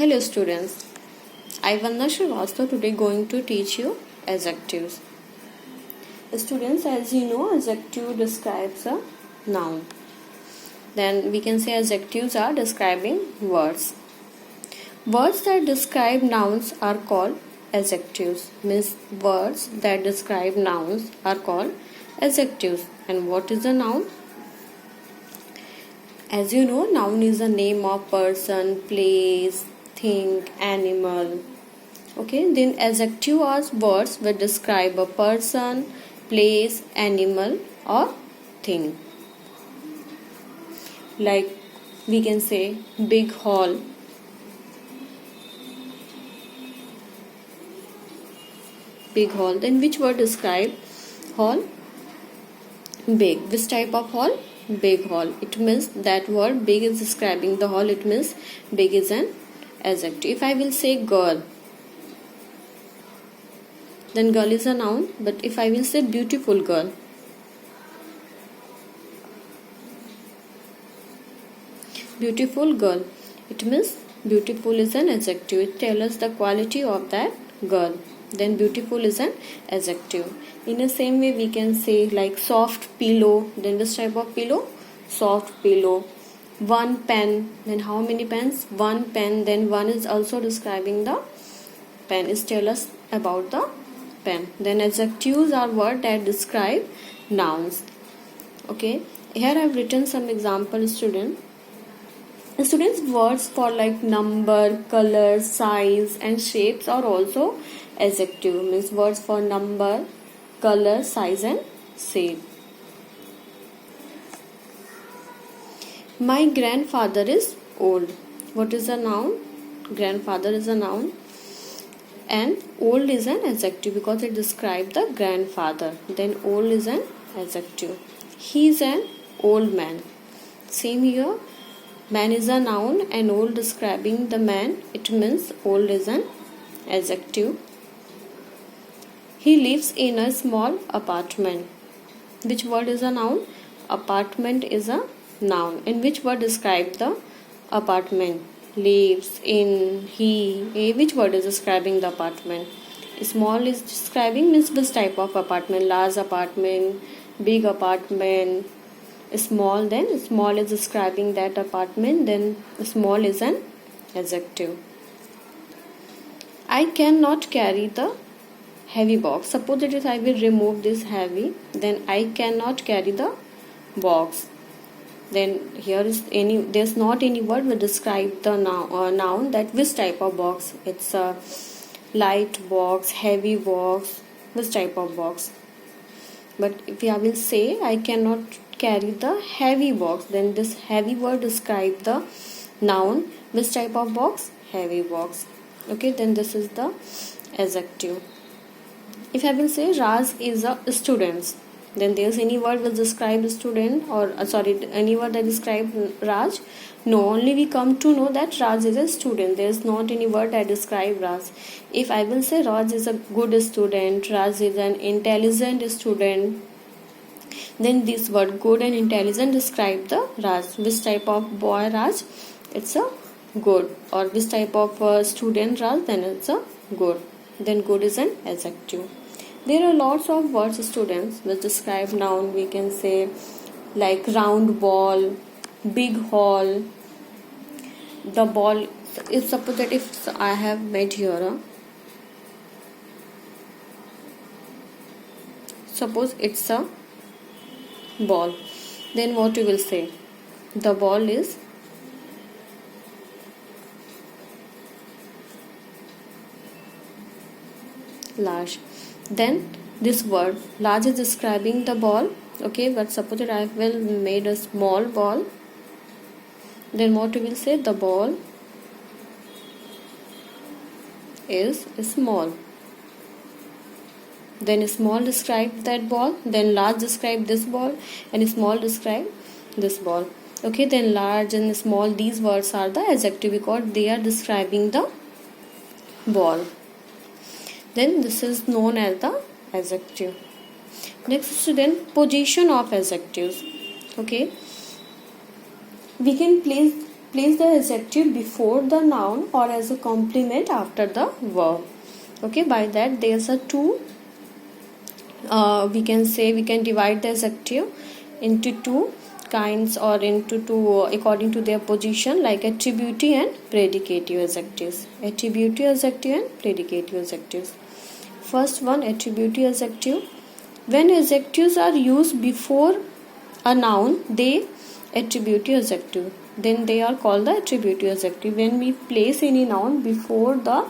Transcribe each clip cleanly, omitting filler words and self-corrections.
Hello students, I Vandana Srivastava today going to teach you adjectives. Students, as you know, adjective describes a noun. Then we can say adjectives are describing words. Words that describe nouns are called adjectives. Means words that describe nouns are called adjectives. And what is a noun? As you know, noun is a name of person, place, thing, animal. Okay, then adjective are words which describe a person, place, animal or thing. Like we can say big hall. Big hall. Then which word describe hall? Big. Which type of hall? Big hall. It means that word big is describing the hall. It means big is an adjective. If I will say girl, then girl is a noun. But if I will say beautiful girl, beautiful girl, it means beautiful is an adjective. It tells us the quality of that girl. Then beautiful is an adjective. In the same way we can say like soft pillow. Then this type of pillow? Soft pillow. One pen. Then how many pens? One pen. Then one is also describing the pen. It tells us about the pen. Then adjectives are words that describe nouns. Okay. Here I have written some example, students. Words for like number, color, size and shapes are also adjective. Means words for number, color, size and shape. My grandfather is old. What is a noun? Grandfather is a noun. And old is an adjective because it describes the grandfather. Then old is an adjective. He is an old man. Same here. Man is a noun and old describing the man. It means old is an adjective. He lives in a small apartment. Which word is a noun? Apartment is a noun. And which word describes the apartment? Lives, in, he. Which word is describing the apartment? Small is describing means which type of apartment? Large apartment, big apartment. Small, then small is describing that apartment, then small is an adjective. I cannot carry the heavy box. Suppose that if I will remove this heavy, then I cannot carry the box. Then here is there's not any word will describe the noun that which type of box. It's a light box, heavy box, which type of box. But if I will say I cannot carry the heavy box, then this heavy word describe the noun. Which type of box? Heavy box. Okay, then this is the adjective. If I will say Raj is a student, then there's any word will describe student or any word that describe Raj? No, only we come to know that Raj is a student. There's not any word that describe Raj. If I will say Raj is a good student, Raj is an intelligent student, then this word good and intelligent describe the Raj. Which type of boy Raj? It's a good. Or which type of student Raj? Then it's a good. Then good is an adjective. There are lots of words, students, which describe noun. We can say like round ball, big hall. The ball, if suppose that if I have made here, suppose it's a ball, then what you will say? The ball is large. Then this word large is describing the ball. Okay, but suppose that I will made a small ball, then what you will say? The ball is small. Then small describe that ball, then large describe this ball, and small describe this ball. Okay, then large and small, these words are the adjective because they are describing the ball. Then this is known as the adjective. Next, position of adjectives. Okay, we can place place the adjective before the noun or as a complement after the verb. Okay, by that there's a two, we can divide the adjective into two kinds or into two according to their position, like attributive and predicative adjectives. Attributive adjective and predicative adjectives. First one, attributive adjective. When adjectives are used before a noun, they attributive adjective, then they are called the attributive adjective. When we place any noun before the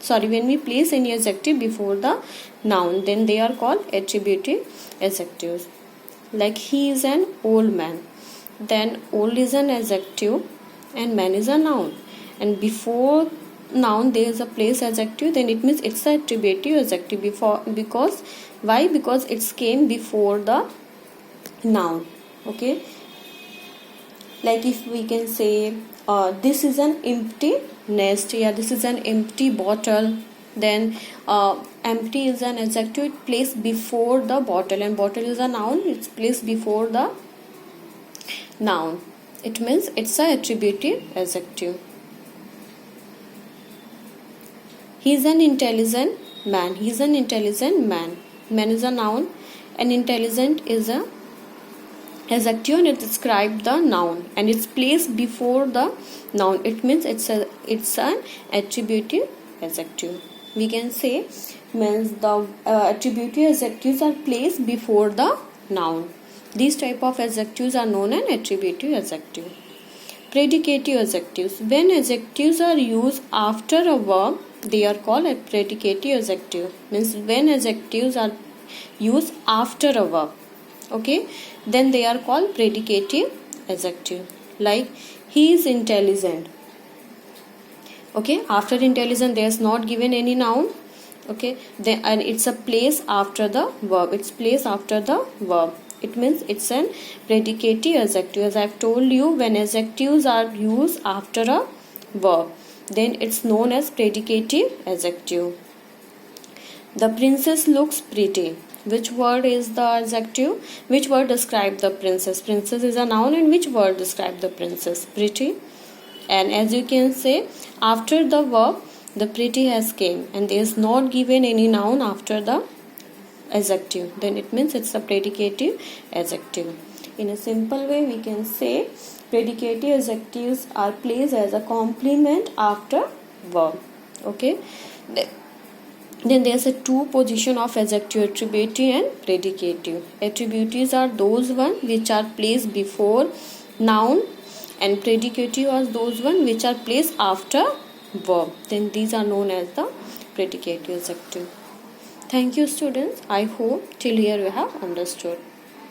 when we place any adjective before the noun, then they are called attributive adjectives. Like he is an old man, then old is an adjective and man is a noun, and before noun there is a place adjective, then it means it's the attributive adjective. Because why? Because it came before the noun. Okay, like if we can say this is an empty nest, yeah, this is an empty bottle, then empty is an adjective, it placed before the bottle, and bottle is a noun, it's placed before the noun, it means it's a attributive adjective. He is an intelligent man, he is an intelligent man, man is a noun and intelligent is a adjective and it describes the noun and it's placed before the noun, it means it's an attributive adjective. We can say means the attributive adjectives are placed before the noun. These type of adjectives are known as attributive adjective. Predicative adjectives. When adjectives are used after a verb, they are called a predicative adjective. Means when adjectives are used after a verb, okay, then they are called predicative adjective. Like he is intelligent. Okay, after intelligent there is not given any noun. Okay, then and it's a place after the verb. It's place after the verb. It means it's an predicative adjective. As I've told you, when adjectives are used after a verb, then it's known as predicative adjective. The princess looks pretty. Which word is the adjective? Which word describes the princess? Princess is a noun, and which word describes the princess? Pretty. And as you can say, after the verb, the pretty has came, and there is not given any noun after the adjective. Then it means it's a predicative adjective. In a simple way, we can say predicative adjectives are placed as a complement after verb. Okay. Then there's a two position of adjective, attributive and predicative. Attributives are those one which are placed before noun, and predicative are those one which are placed after verb. Then these are known as the predicative adjective. Thank you, students. I hope till here you have understood.